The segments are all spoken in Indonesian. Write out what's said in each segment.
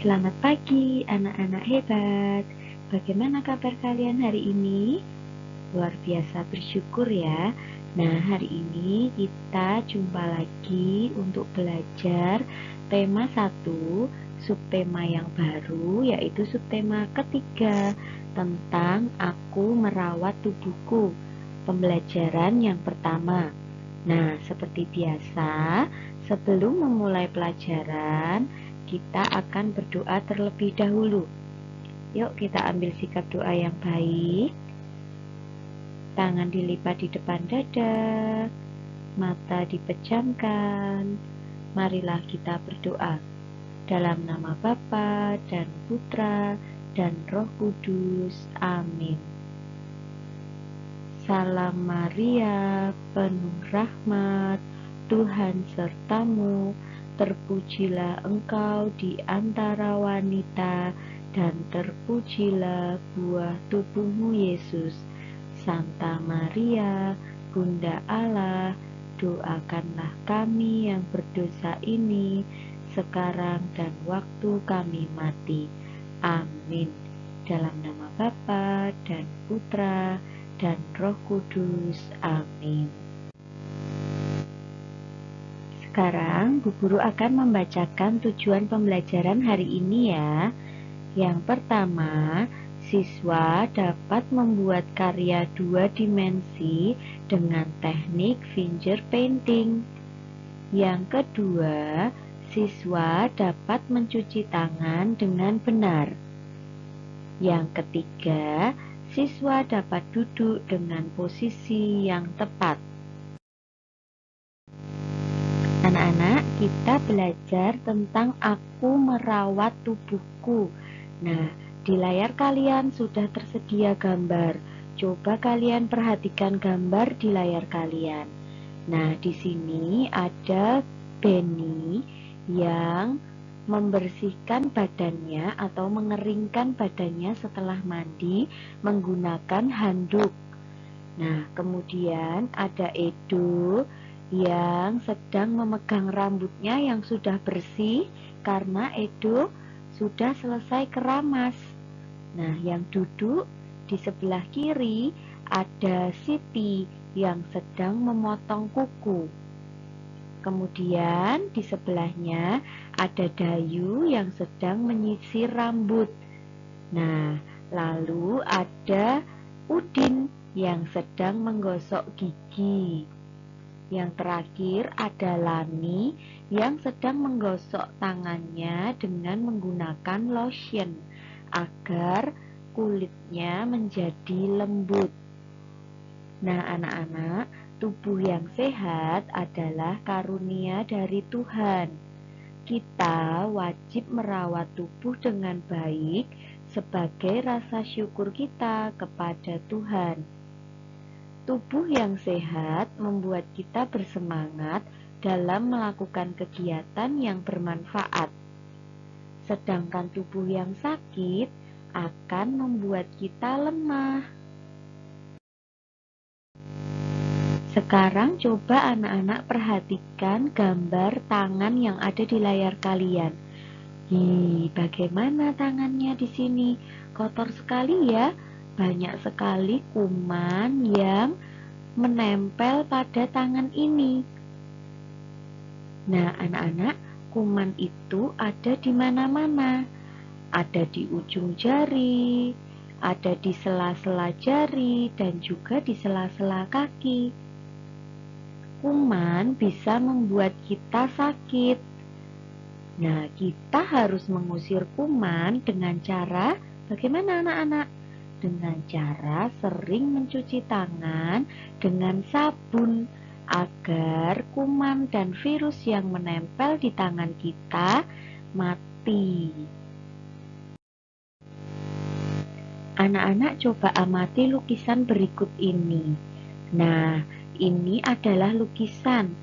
Selamat pagi anak-anak hebat. Bagaimana kabar kalian hari ini? Luar biasa bersyukur ya. Nah, hari ini kita jumpa lagi untuk belajar tema 1, subtema yang baru, yaitu subtema ketiga tentang aku merawat tubuhku. Pembelajaran yang pertama. Nah, seperti biasa, sebelum memulai pelajaran, kita akan berdoa terlebih dahulu. Yuk kita ambil sikap doa yang baik. Tangan dilipat di depan dada, mata dipejamkan. Marilah kita berdoa. Dalam nama Bapa dan Putra dan Roh Kudus. Amin. Salam Maria, penuh rahmat, Tuhan sertamu. Terpujilah engkau di antara wanita, dan terpujilah buah tubuhmu Yesus. Santa Maria, Bunda Allah, doakanlah kami yang berdosa ini, sekarang dan waktu kami mati. Amin. Dalam nama Bapa dan Putra dan Roh Kudus. Amin. Sekarang Bu Guru akan membacakan tujuan pembelajaran hari ini ya. Yang pertama, siswa dapat membuat karya 2 dimensi dengan teknik finger painting. Yang kedua, siswa dapat mencuci tangan dengan benar. Yang ketiga, siswa dapat duduk dengan posisi yang tepat. Anak-anak, kita belajar tentang aku merawat tubuhku. Nah, di layar kalian sudah tersedia gambar. Coba kalian perhatikan gambar di layar kalian. Nah, di sini ada Benny yang membersihkan badannya atau mengeringkan badannya setelah mandi menggunakan handuk. Nah, kemudian ada Edo yang sedang memegang rambutnya yang sudah bersih karena Edo sudah selesai keramas. Nah, yang duduk di sebelah kiri ada Siti yang sedang memotong kuku. Kemudian di sebelahnya ada Dayu yang sedang menyisir rambut. Nah, lalu ada Udin yang sedang menggosok gigi. Yang terakhir ada Lani yang sedang menggosok tangannya dengan menggunakan lotion agar kulitnya menjadi lembut. Nah, anak-anak, tubuh yang sehat adalah karunia dari Tuhan. Kita wajib merawat tubuh dengan baik sebagai rasa syukur kita kepada Tuhan. Tubuh yang sehat membuat kita bersemangat dalam melakukan kegiatan yang bermanfaat. Sedangkan tubuh yang sakit akan membuat kita lemah. Sekarang coba anak-anak perhatikan gambar tangan yang ada di layar kalian. Bagaimana tangannya di sini? Kotor sekali ya. Banyak sekali kuman yang menempel pada tangan ini. Nah, anak-anak, kuman itu ada di mana-mana. Ada di ujung jari, ada di sela-sela jari, dan juga di sela-sela kaki. Kuman bisa membuat kita sakit. Nah, kita harus mengusir kuman dengan cara bagaimana anak-anak? Dengan cara sering mencuci tangan dengan sabun agar kuman dan virus yang menempel di tangan kita mati. Anak-anak coba amati lukisan berikut ini. Nah, ini adalah lukisan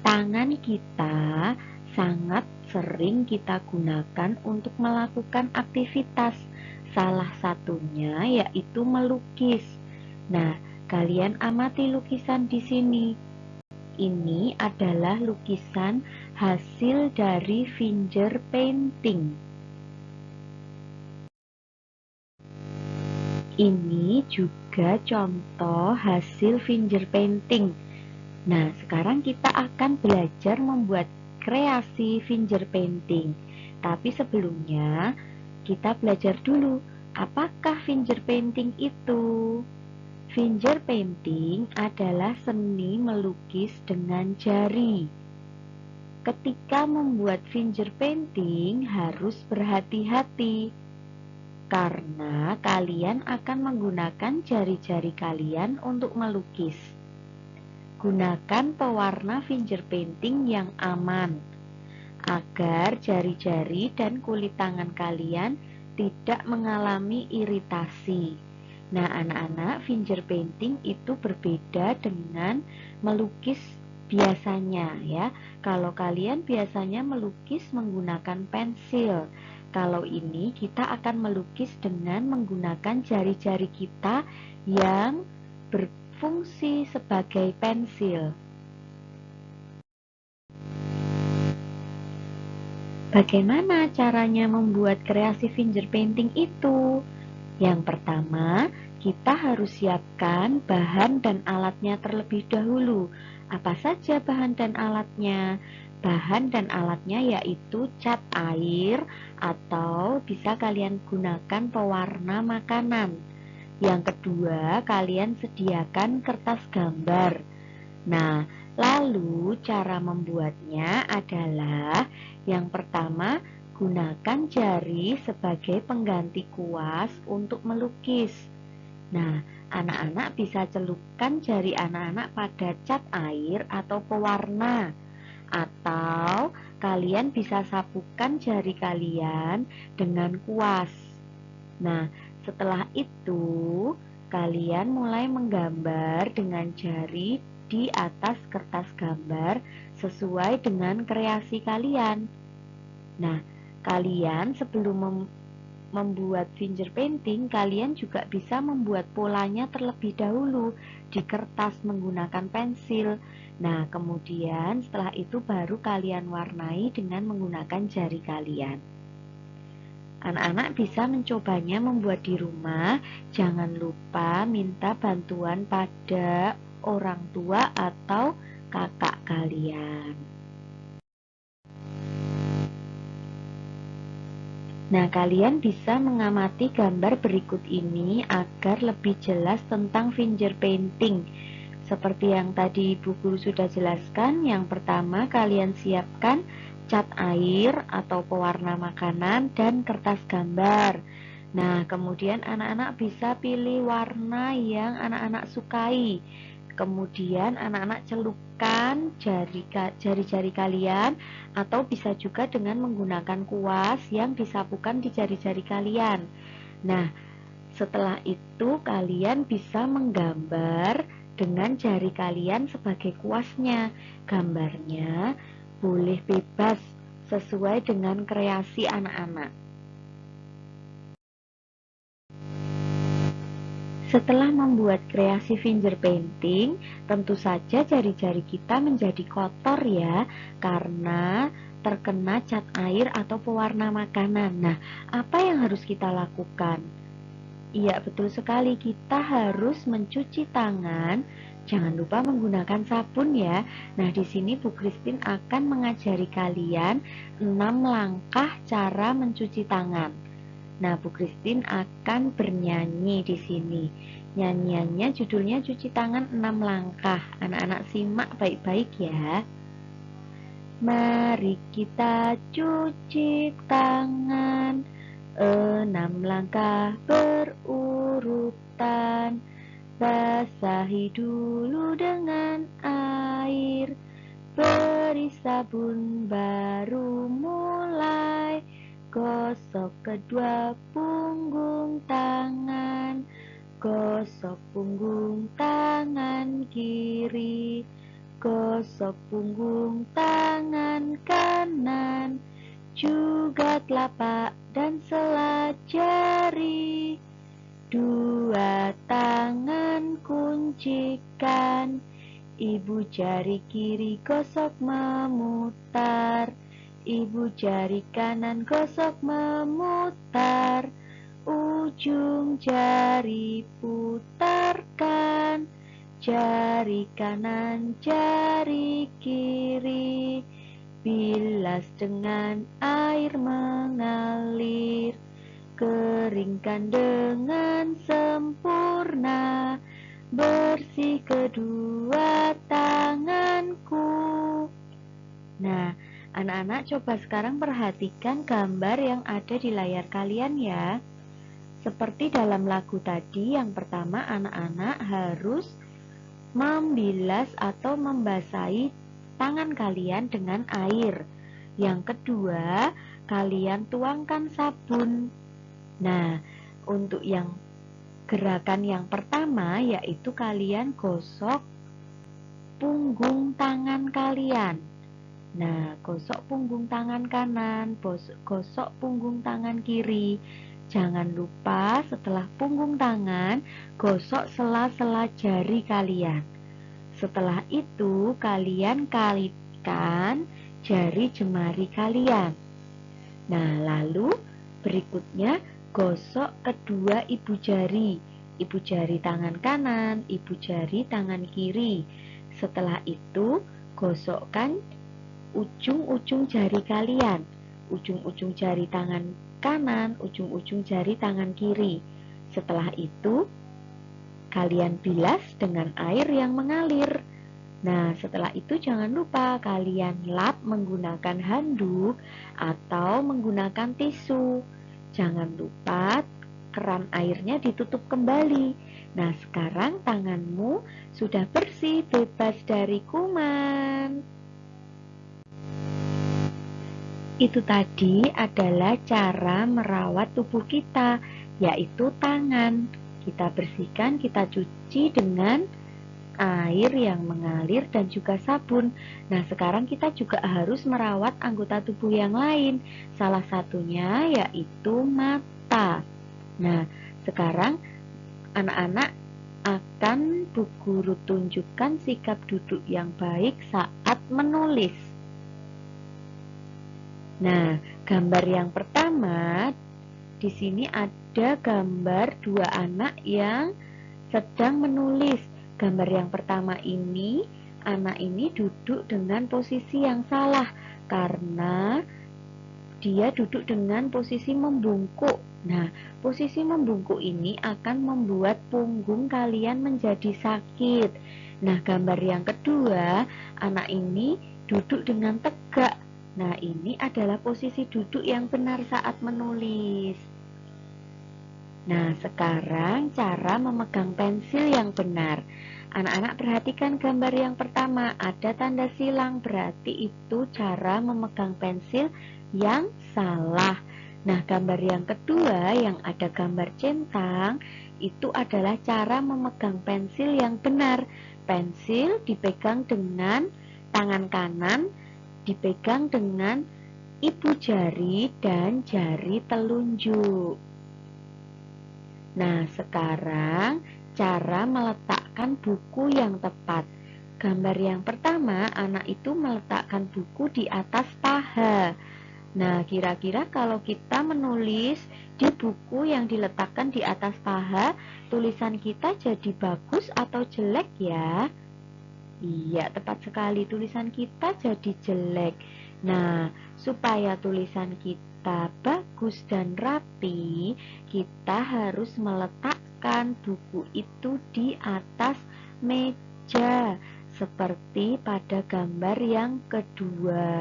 tangan kita sangat sering kita gunakan untuk melakukan aktivitas. Salah satunya yaitu melukis. Nah, kalian amati lukisan di sini. Ini adalah lukisan hasil dari finger painting. Ini juga contoh hasil finger painting. Nah, sekarang kita akan belajar membuat kreasi finger painting. Tapi sebelumnya, kita belajar dulu, apakah finger painting itu? Finger painting adalah seni melukis dengan jari. Ketika membuat finger painting harus berhati-hati, karena kalian akan menggunakan jari-jari kalian untuk melukis. Gunakan pewarna finger painting yang aman, agar jari-jari dan kulit tangan kalian tidak mengalami iritasi. Nah, anak-anak, finger painting itu berbeda dengan melukis biasanya ya. Kalau kalian biasanya melukis menggunakan pensil, kalau ini kita akan melukis dengan menggunakan jari-jari kita yang berfungsi sebagai pensil. Bagaimana caranya membuat kreasi finger painting itu? Yang pertama, kita harus siapkan bahan dan alatnya terlebih dahulu. Apa saja bahan dan alatnya? Bahan dan alatnya yaitu cat air atau bisa kalian gunakan pewarna makanan. Yang kedua, kalian sediakan kertas gambar. Nah, lalu cara membuatnya adalah yang pertama, gunakan jari sebagai pengganti kuas untuk melukis. Nah, anak-anak bisa celupkan jari anak-anak pada cat air atau pewarna, atau kalian bisa sapukan jari kalian dengan kuas. Nah, setelah itu kalian mulai menggambar dengan jari di atas kertas gambar sesuai dengan kreasi kalian. Nah, kalian sebelum membuat finger painting, kalian juga bisa membuat polanya terlebih dahulu di kertas menggunakan pensil. Nah, kemudian setelah itu baru kalian warnai dengan menggunakan jari kalian. Anak-anak bisa mencobanya membuat di rumah. Jangan lupa minta bantuan pada orang tua atau kakak kalian. Nah, kalian bisa mengamati gambar berikut ini agar lebih jelas tentang finger painting. Seperti yang tadi Ibu Guru sudah jelaskan, yang pertama kalian siapkan cat air atau pewarna makanan dan kertas gambar. Nah, kemudian anak-anak bisa pilih warna yang anak-anak sukai. Kemudian anak-anak celupkan jari-jari kalian, atau bisa juga dengan menggunakan kuas yang disapukan di jari-jari kalian. Nah, setelah itu kalian bisa menggambar dengan jari kalian sebagai kuasnya. Gambarnya boleh bebas sesuai dengan kreasi anak-anak. Setelah membuat kreasi finger painting, tentu saja jari-jari kita menjadi kotor ya, karena terkena cat air atau pewarna makanan. Nah, apa yang harus kita lakukan? Iya, betul sekali, kita harus mencuci tangan. Jangan lupa menggunakan sabun ya. Nah, di sini Bu Christine akan mengajari kalian 6 langkah cara mencuci tangan. Nah, Bu Christine akan bernyanyi di sini. Nyanyiannya judulnya Cuci Tangan 6 Langkah. Anak-anak simak baik-baik ya. Mari kita cuci tangan, 6 langkah berurutan. Basahi dulu dengan air, beri sabun baru mulai. Gosok kedua punggung tangan, gosok punggung tangan kiri, gosok punggung tangan kanan, juga telapak dan sela jari. Dua tangan kuncikan, ibu jari kiri gosok memutar, ibu jari kanan gosok memutar. ujung jari putarkan, jari kanan, jari kiri, bilas dengan air mengalir, keringkan dengan sempurna, bersih kedua tanganku. Nah, anak-anak coba sekarang perhatikan gambar yang ada di layar kalian ya. Seperti dalam lagu tadi, yang pertama anak-anak harus membilas atau membasahi tangan kalian dengan air. Yang kedua, kalian tuangkan sabun. Nah, untuk yang gerakan yang pertama yaitu kalian gosok punggung tangan kalian. Nah, gosok punggung tangan kanan, gosok punggung tangan kiri. Jangan lupa setelah punggung tangan, gosok sela-sela jari kalian. Setelah itu, kalian kalikan jari jemari kalian. Nah, lalu berikutnya gosok kedua ibu jari. Ibu jari tangan kanan, ibu jari tangan kiri. Setelah itu, gosokkan ujung-ujung jari kalian, ujung-ujung jari tangan kanan, ujung-ujung jari tangan kiri. Setelah itu, kalian bilas dengan air yang mengalir. Nah, setelah itu jangan lupa kalian lap menggunakan handuk atau menggunakan tisu. Jangan lupa keran airnya ditutup kembali. Nah, sekarang tanganmu sudah bersih, bebas dari kuman. Itu tadi adalah cara merawat tubuh kita, yaitu tangan. Kita bersihkan, kita cuci dengan air yang mengalir dan juga sabun. Nah, sekarang kita juga harus merawat anggota tubuh yang lain. Salah satunya yaitu mata. Nah, sekarang anak-anak akan Bu Guru tunjukkan sikap duduk yang baik saat menulis. Nah, gambar yang pertama, di sini ada gambar dua anak yang sedang menulis. Gambar yang pertama ini, anak ini duduk dengan posisi yang salah karena dia duduk dengan posisi membungkuk. Nah, posisi membungkuk ini akan membuat punggung kalian menjadi sakit. Nah, gambar yang kedua, anak ini duduk dengan tegak. Nah, ini adalah posisi duduk yang benar saat menulis. Nah, sekarang cara memegang pensil yang benar. Anak-anak perhatikan gambar yang pertama, ada tanda silang, berarti itu cara memegang pensil yang salah. Nah, gambar yang kedua yang ada gambar centang, itu adalah cara memegang pensil yang benar. Pensil dipegang dengan tangan kanan, dipegang dengan ibu jari dan jari telunjuk. Nah, sekarang cara meletakkan buku yang tepat. Gambar yang pertama, anak itu meletakkan buku di atas paha. Nah, kira-kira kalau kita menulis di buku yang diletakkan di atas paha, tulisan kita jadi bagus atau jelek ya? Iya, tepat sekali, tulisan kita jadi jelek. Nah, supaya tulisan kita bagus dan rapi, kita harus meletakkan buku itu di atas meja, seperti pada gambar yang kedua.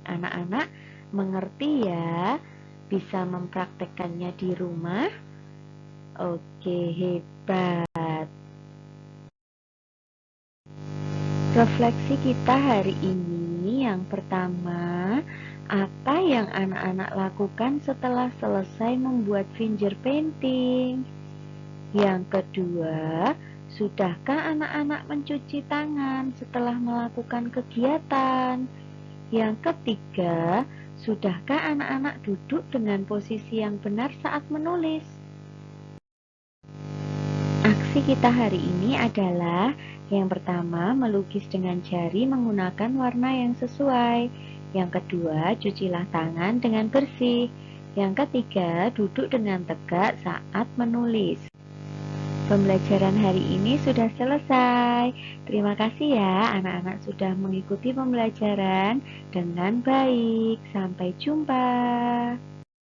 Anak-anak mengerti ya? Bisa mempraktekkannya di rumah? Oke, hebat. Refleksi kita hari ini yang pertama, apa yang anak-anak lakukan setelah selesai membuat finger painting? Yang kedua, sudahkah anak-anak mencuci tangan setelah melakukan kegiatan? Yang ketiga, sudahkah anak-anak duduk dengan posisi yang benar saat menulis? Aksi kita hari ini adalah yang pertama, melukis dengan jari menggunakan warna yang sesuai. Yang kedua, cucilah tangan dengan bersih. Yang ketiga, duduk dengan tegak saat menulis. Pembelajaran hari ini sudah selesai. Terima kasih ya, anak-anak sudah mengikuti pembelajaran dengan baik. Sampai jumpa.